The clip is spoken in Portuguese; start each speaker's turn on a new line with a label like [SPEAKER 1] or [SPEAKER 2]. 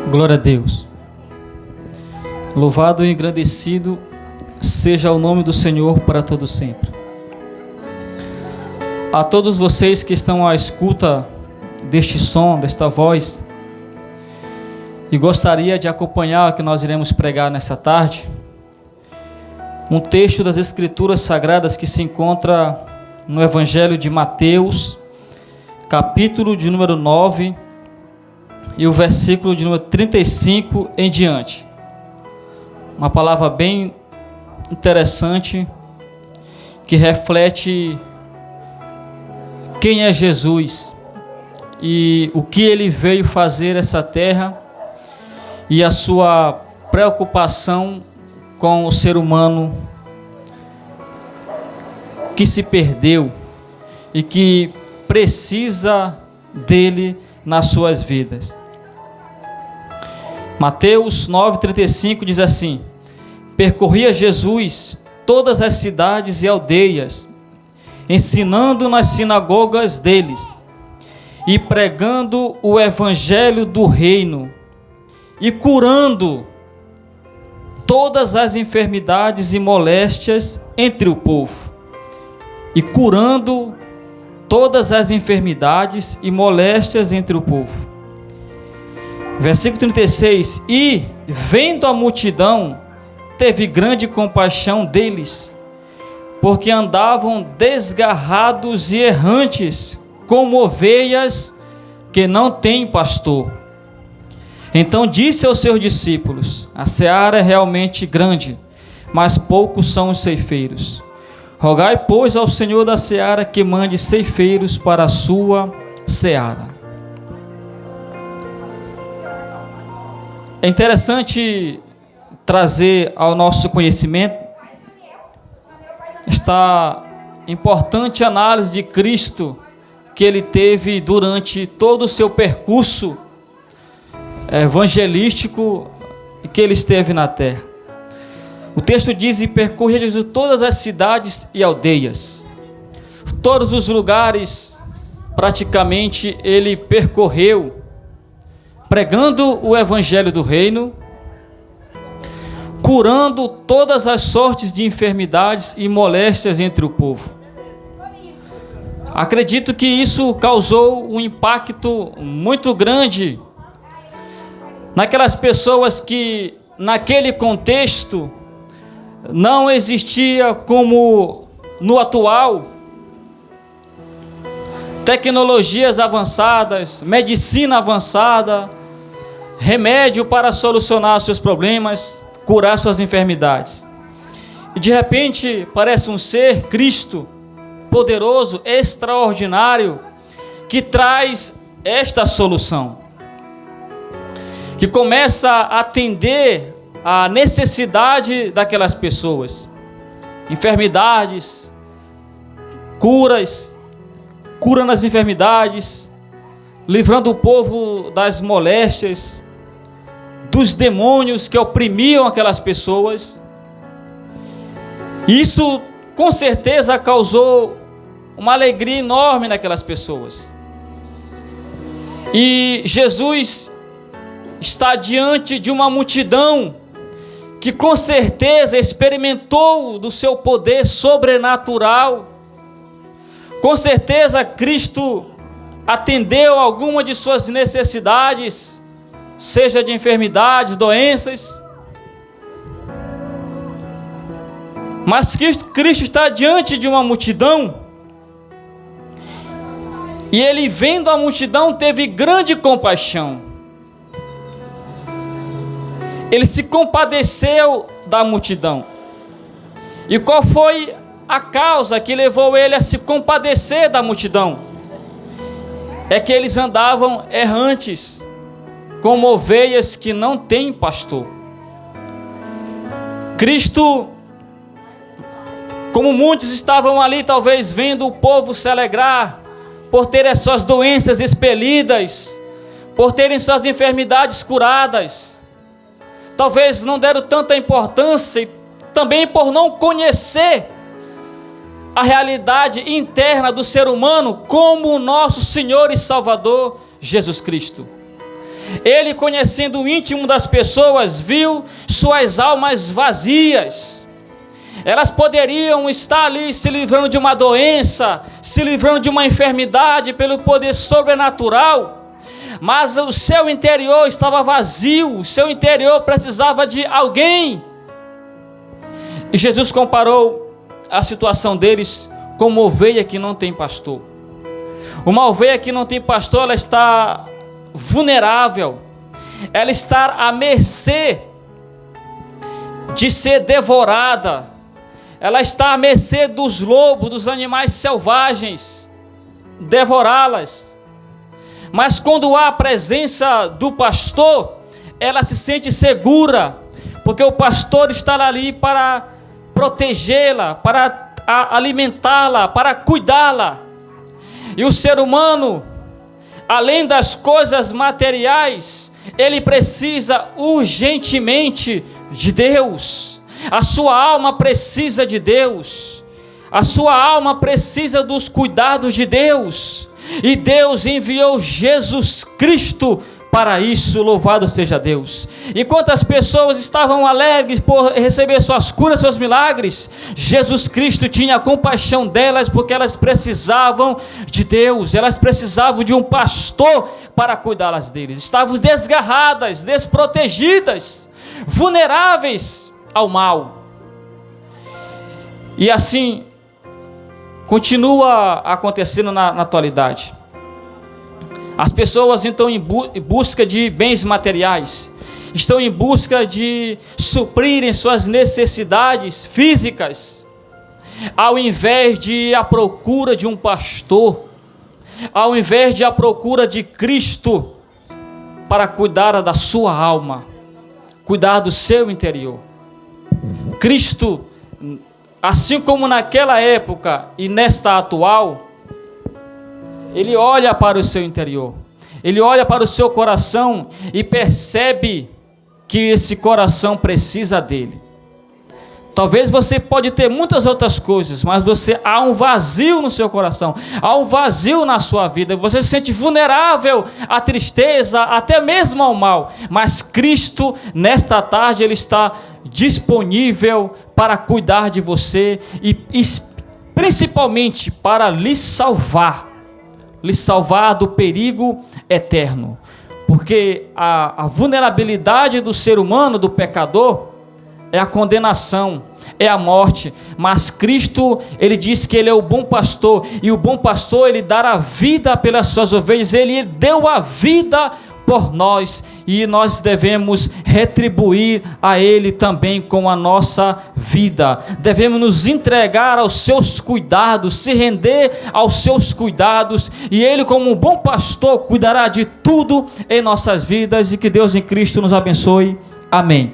[SPEAKER 1] Glória a Deus. Louvado e engrandecido seja o nome do Senhor para todo sempre. A todos vocês que estão à escuta deste som, desta voz, e gostaria de acompanhar o que nós iremos pregar nessa tarde, um texto das Escrituras Sagradas que se encontra no Evangelho de Mateus, capítulo de número 9, e o versículo de número 35 em diante. Uma palavra bem interessante que reflete quem é Jesus e o que ele veio fazer nessa terra e a sua preocupação com o ser humano que se perdeu e que precisa dele nas suas vidas. Mateus 9,35 diz assim: percorria Jesus todas as cidades e aldeias, ensinando nas sinagogas deles e pregando o evangelho do reino e curando todas as enfermidades e moléstias entre o povo. E curando todas as enfermidades e moléstias entre o povo. Versículo 36. E, vendo a multidão, teve grande compaixão deles, porque andavam desgarrados e errantes, como ovelhas que não têm pastor. Então disse aos seus discípulos: a seara é realmente grande, mas poucos são os ceifeiros. Rogai, pois, ao Senhor da seara que mande ceifeiros para a sua seara. É interessante trazer ao nosso conhecimento esta importante análise de Cristo que ele teve durante todo o seu percurso evangelístico que ele esteve na terra. O texto diz: e percorria Jesus todas as cidades e aldeias. Todos os lugares praticamente ele percorreu, pregando o evangelho do reino, curando todas as sortes de enfermidades e moléstias entre o povo. Acredito que isso causou um impacto muito grande naquelas pessoas que, naquele contexto, não existia como no atual, tecnologias avançadas, medicina avançada, remédio para solucionar seus problemas, curar suas enfermidades. E de repente parece um ser, Cristo, poderoso, extraordinário, que traz esta solução, que começa a atender a necessidade daquelas pessoas, enfermidades, cura nas enfermidades, livrando o povo das moléstias, dos demônios que oprimiam aquelas pessoas. Isso com certeza causou uma alegria enorme naquelas pessoas. E Jesus está diante de uma multidão que com certeza experimentou do seu poder sobrenatural. Com certeza Cristo atendeu alguma de suas necessidades, seja de enfermidades, doenças. Mas Cristo está diante de uma multidão, e ele, vendo a multidão, teve grande compaixão. Ele se compadeceu da multidão. E qual foi a causa que levou ele a se compadecer da multidão? É que eles andavam errantes, como ovelhas que não têm pastor. Cristo, como muitos estavam ali, talvez vendo o povo se alegrar por terem as suas doenças expelidas, por terem suas enfermidades curadas, talvez não deram tanta importância, e também por não conhecer a realidade interna do ser humano como o nosso Senhor e Salvador Jesus Cristo. Ele, conhecendo o íntimo das pessoas, viu suas almas vazias. Elas poderiam estar ali se livrando de uma doença, se livrando de uma enfermidade pelo poder sobrenatural, mas o seu interior estava vazio, o seu interior precisava de alguém. E Jesus comparou a situação deles com uma ovelha que não tem pastor. Uma ovelha que não tem pastor, ela está vulnerável, ela está à mercê de ser devorada, ela está à mercê dos lobos, dos animais selvagens, devorá-las. Mas quando há a presença do pastor, ela se sente segura, porque o pastor está ali para protegê-la, para alimentá-la, para cuidá-la. E o ser humano, além das coisas materiais, ele precisa urgentemente de Deus. A sua alma precisa de Deus. A sua alma precisa dos cuidados de Deus. E Deus enviou Jesus Cristo para isso, louvado seja Deus. Enquanto as pessoas estavam alegres por receber suas curas, seus milagres, Jesus Cristo tinha compaixão delas, porque elas precisavam de Deus, elas precisavam de um pastor para cuidá-las deles. Estavam desgarradas, desprotegidas, vulneráveis ao mal. E assim continua acontecendo na atualidade. As pessoas estão em busca de bens materiais, estão em busca de suprirem suas necessidades físicas, ao invés de ir à procura de um pastor, ao invés de ir à procura de Cristo para cuidar da sua alma, cuidar do seu interior. Cristo, assim como naquela época e nesta atual, Ele olha para o seu interior, Ele olha para o seu coração e percebe que esse coração precisa dele. Talvez você pode ter muitas outras coisas, mas há um vazio no seu coração, há um vazio na sua vida, você se sente vulnerável à tristeza, até mesmo ao mal, mas Cristo, nesta tarde, Ele está disponível para cuidar de você e principalmente para lhe salvar do perigo eterno, porque a vulnerabilidade do ser humano, do pecador, é a condenação, é a morte, mas Cristo, Ele diz que Ele é o bom pastor, e o bom pastor, Ele dá a vida pelas suas ovelhas, Ele deu a vida por nós, e nós devemos retribuir a Ele também com a nossa vida. Devemos nos entregar aos seus cuidados, se render aos seus cuidados, e Ele, como um bom pastor, cuidará de tudo em nossas vidas. E que Deus em Cristo nos abençoe. Amém.